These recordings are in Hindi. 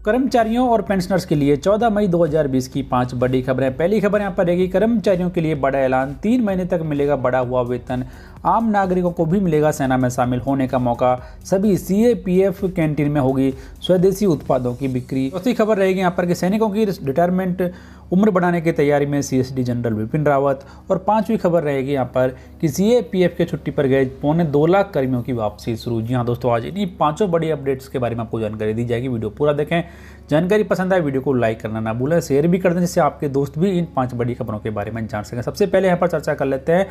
कर्मचारियों और पेंशनर्स के लिए 14 मई 2020 की 5 बड़ी खबरें। पहली खबर यहाँ पर रहेगी, कर्मचारियों के लिए बड़ा ऐलान, 3 महीने तक मिलेगा बढ़ा हुआ वेतन, आम नागरिकों को भी मिलेगा सेना में शामिल होने का मौका, सभी सीएपीएफ कैंटीन में होगी स्वदेशी उत्पादों की बिक्री। चौथी खबर रहेगी यहाँ पर कि सैनिकों की रिटायरमेंट उम्र बढ़ाने की तैयारी में सीएसडी जनरल विपिन रावत। और पांचवी खबर रहेगी यहाँ पर कि सीएपीएफ के छुट्टी पर गए 2.25 लाख कर्मियों की वापसी शुरू। जी हाँ दोस्तों, आज इन्हीं पांचों बड़ी अपडेट्स के बारे में आपको जानकारी दी जाएगी। वीडियो पूरा देखें, जानकारी पसंद आए वीडियो को लाइक करना ना भूलें, शेयर भी कर दें जिससे आपके दोस्त भी इन 5 बड़ी खबरों के बारे में जान सकें। सबसे पहले यहाँ पर चर्चा कर लेते हैं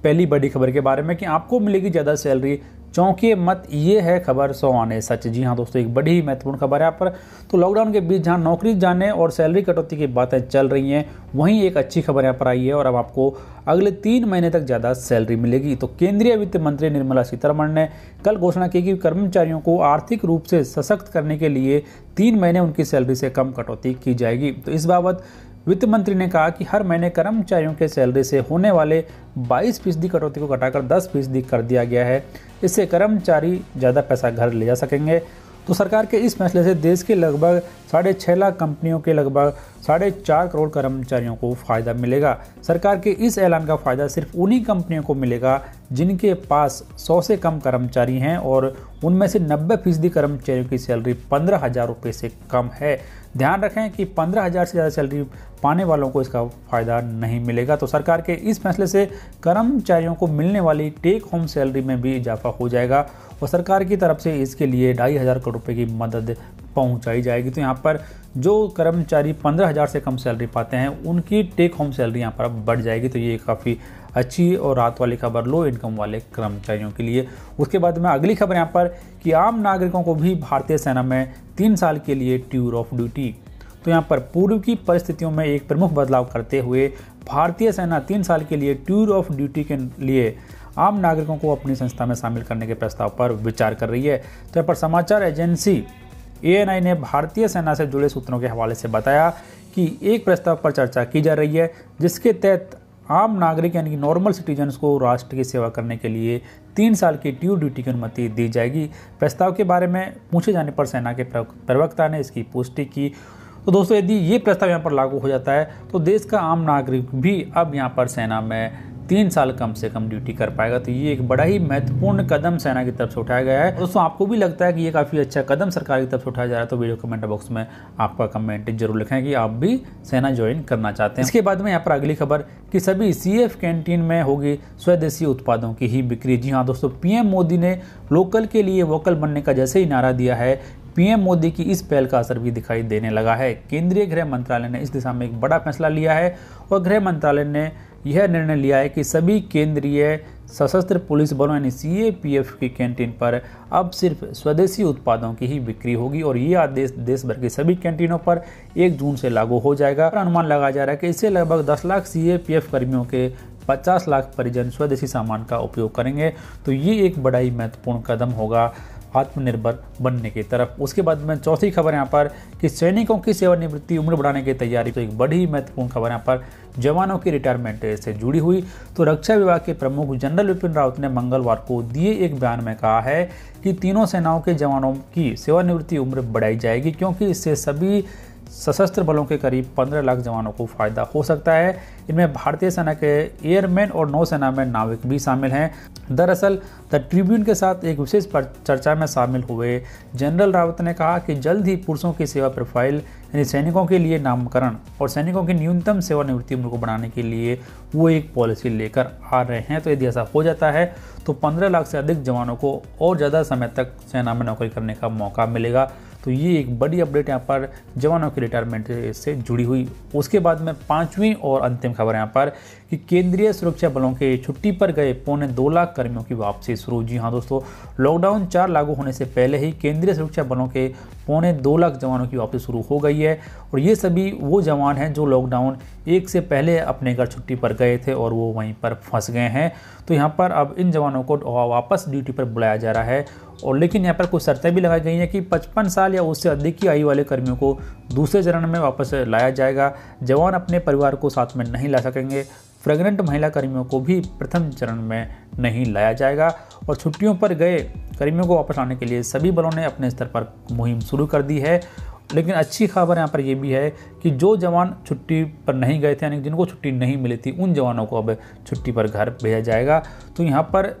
पहली बड़ी खबर के बारे में कि आपको मिलेगी ज़्यादा सैलरी, चौंकिए मत, ये है खबर 100 आने सच। जी हाँ दोस्तों, एक बड़ी महत्वपूर्ण खबर है यहाँ पर। तो लॉकडाउन के बीच जहाँ नौकरी जाने और सैलरी कटौती की बातें चल रही हैं, वहीं एक अच्छी खबर यहाँ पर आई है और अब आपको अगले 3 महीने तक ज़्यादा सैलरी मिलेगी। तो केंद्रीय वित्त मंत्री निर्मला सीतारमण ने कल घोषणा की कि कर्मचारियों को आर्थिक रूप से सशक्त करने के लिए 3 महीने उनकी सैलरी से कम कटौती की जाएगी। तो इस बाबत वित्त मंत्री ने कहा कि हर महीने कर्मचारियों के सैलरी से होने वाले 22% कटौती को घटाकर 10% कर दिया गया है। इससे कर्मचारी ज़्यादा पैसा घर ले जा सकेंगे। तो सरकार के इस फैसले से देश के लगभग 6.5 लाख कंपनियों के लगभग 4.5 करोड़ कर्मचारियों को फ़ायदा मिलेगा। सरकार के इस ऐलान का फ़ायदा सिर्फ उन्हीं कंपनियों को मिलेगा जिनके पास 100 से कम कर्मचारी हैं और उनमें से 90% कर्मचारियों की सैलरी 15,000 रुपये से कम है। ध्यान रखें कि 15,000 से ज़्यादा सैलरी पाने वालों को इसका फ़ायदा नहीं मिलेगा। तो सरकार के इस फैसले से कर्मचारियों को मिलने वाली टेक होम सैलरी में भी इजाफा हो जाएगा और सरकार की तरफ से इसके लिए 2,500 करोड़ रुपये की मदद पहुंचाई जाएगी। तो यहाँ पर जो कर्मचारी 15,000 से कम सैलरी पाते हैं उनकी टेक होम सैलरी यहाँ पर अब बढ़ जाएगी। तो ये काफ़ी अच्छी और राहत वाली खबर लो इनकम वाले कर्मचारियों के लिए। उसके बाद में अगली खबर यहाँ पर कि आम नागरिकों को भी भारतीय सेना में 3 साल के लिए टूर ऑफ ड्यूटी। तो यहाँ पर पूर्व की परिस्थितियों में एक प्रमुख बदलाव करते हुए भारतीय सेना 3 साल के लिए टूर ऑफ ड्यूटी के लिए आम नागरिकों को अपनी संस्था में शामिल करने के प्रस्ताव पर विचार कर रही है। तो यहाँ पर समाचार एजेंसी ANI ने भारतीय सेना से जुड़े सूत्रों के हवाले से बताया कि एक प्रस्ताव पर चर्चा की जा रही है जिसके तहत आम नागरिक यानी कि नॉर्मल सिटीजन्स को राष्ट्र की सेवा करने के लिए 3 साल की टूर ड्यूटी की अनुमति दी जाएगी। प्रस्ताव के बारे में पूछे जाने पर सेना के प्रवक्ता ने इसकी पुष्टि की। तो दोस्तों, यदि ये प्रस्ताव यहाँ पर लागू हो जाता है तो देश का आम नागरिक भी अब यहाँ पर सेना में 3 साल कम से कम ड्यूटी कर पाएगा। तो ये एक बड़ा ही महत्वपूर्ण कदम सेना की तरफ से उठाया गया है। दोस्तों, आपको भी लगता है कि ये काफ़ी अच्छा कदम सरकार की तरफ से उठाया जा रहा है तो वीडियो कमेंट बॉक्स में आपका कमेंट जरूर लिखें कि आप भी सेना ज्वाइन करना चाहते हैं। इसके बाद में यहाँ पर अगली खबर कि सभी CF कैंटीन में होगी स्वदेशी उत्पादों की ही बिक्री। जी हाँ दोस्तों, PM मोदी ने लोकल के लिए वोकल बनने का जैसे ही नारा दिया है, PM मोदी की इस पहल का असर भी दिखाई देने लगा है। केंद्रीय गृह मंत्रालय ने इस दिशा में एक बड़ा फैसला लिया है और गृह मंत्रालय ने यह निर्णय लिया है कि सभी केंद्रीय सशस्त्र पुलिस बलों यानी CAPF की कैंटीन पर अब सिर्फ स्वदेशी उत्पादों की ही बिक्री होगी और ये आदेश देश भर की सभी कैंटीनों पर 1 जून से लागू हो जाएगा। अनुमान लगाया जा रहा है कि इससे लगभग 10 लाख CAPF कर्मियों के 50 लाख परिजन स्वदेशी सामान का उपयोग करेंगे। तो ये एक बड़ा ही महत्वपूर्ण कदम होगा आत्मनिर्भर बनने की तरफ। उसके बाद में चौथी खबर यहाँ पर कि सैनिकों की सेवानिवृत्ति उम्र बढ़ाने की तैयारी। तो एक बड़ी महत्वपूर्ण खबर यहाँ पर जवानों की रिटायरमेंट से जुड़ी हुई। तो रक्षा विभाग के प्रमुख जनरल विपिन रावत ने मंगलवार को दिए एक बयान में कहा है कि तीनों सेनाओं के जवानों की सेवानिवृत्ति उम्र बढ़ाई जाएगी क्योंकि इससे सभी सशस्त्र बलों के करीब 15 लाख जवानों को फायदा हो सकता है। इनमें भारतीय सेना के एयरमैन और नौसेना में नाविक भी शामिल हैं। दरअसल द ट्रिब्यून के साथ एक विशेष चर्चा में शामिल हुए जनरल रावत ने कहा कि जल्द ही पुरुषों की सेवा प्रोफाइल यानी सैनिकों के लिए नामकरण और सैनिकों की न्यूनतम सेवानिवृत्ति उम्र को बढ़ाने के लिए वो एक पॉलिसी लेकर आ रहे हैं। तो यदि ऐसा हो जाता है तो 15 लाख से अधिक जवानों को और ज़्यादा समय तक सेना में नौकरी करने का मौका मिलेगा। तो ये एक बड़ी अपडेट यहाँ पर जवानों की रिटायरमेंट से जुड़ी हुई। उसके बाद में 5वीं और अंतिम खबर यहाँ पर कि केंद्रीय सुरक्षा बलों के छुट्टी पर गए 2.25 लाख कर्मियों की वापसी शुरू। जी हाँ दोस्तों, लॉकडाउन 4 लागू होने से पहले ही केंद्रीय सुरक्षा बलों के 2.25 लाख जवानों की वापसी शुरू हो गई है और ये सभी वो जवान हैं जो लॉकडाउन 1 से पहले अपने घर छुट्टी पर गए थे और वो वहीं पर फंस गए हैं। तो यहाँ पर अब इन जवानों को वापस ड्यूटी पर बुलाया जा रहा है और लेकिन यहाँ पर कुछ शर्तें भी लगाई गई हैं कि 55 साल या उससे अधिक की आयु वाले कर्मियों को दूसरे चरण में वापस लाया जाएगा। जवान अपने परिवार को साथ में नहीं ला सकेंगे। प्रेग्नेंट महिला कर्मियों को भी प्रथम चरण में नहीं लाया जाएगा और छुट्टियों पर गए कर्मियों को वापस लाने के लिए सभी बलों ने अपने स्तर पर मुहिम शुरू कर दी है लेकिन अच्छी खबर यहाँ पर ये भी है कि जो जवान छुट्टी पर नहीं गए थे, यानी जिनको छुट्टी नहीं मिली थी, उन जवानों को अब छुट्टी पर घर भेजा जाएगा। तो यहाँ पर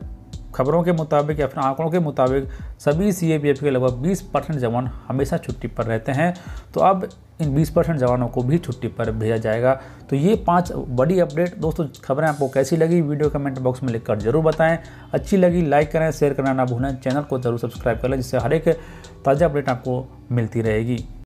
खबरों के मुताबिक या फिर आंकड़ों के मुताबिक सभी CAPF के लगभग 20% जवान हमेशा छुट्टी पर रहते हैं। तो अब इन 20% जवानों को भी छुट्टी पर भेजा जाएगा। तो ये 5 बड़ी अपडेट दोस्तों, खबरें आपको कैसी लगी वीडियो कमेंट बॉक्स में लिखकर जरूर बताएं। अच्छी लगी लाइक करें, शेयर करना ना भूलें, चैनल को जरूर सब्सक्राइब कर लें, जिससे हर एक ताज़ा अपडेट आपको मिलती रहेगी।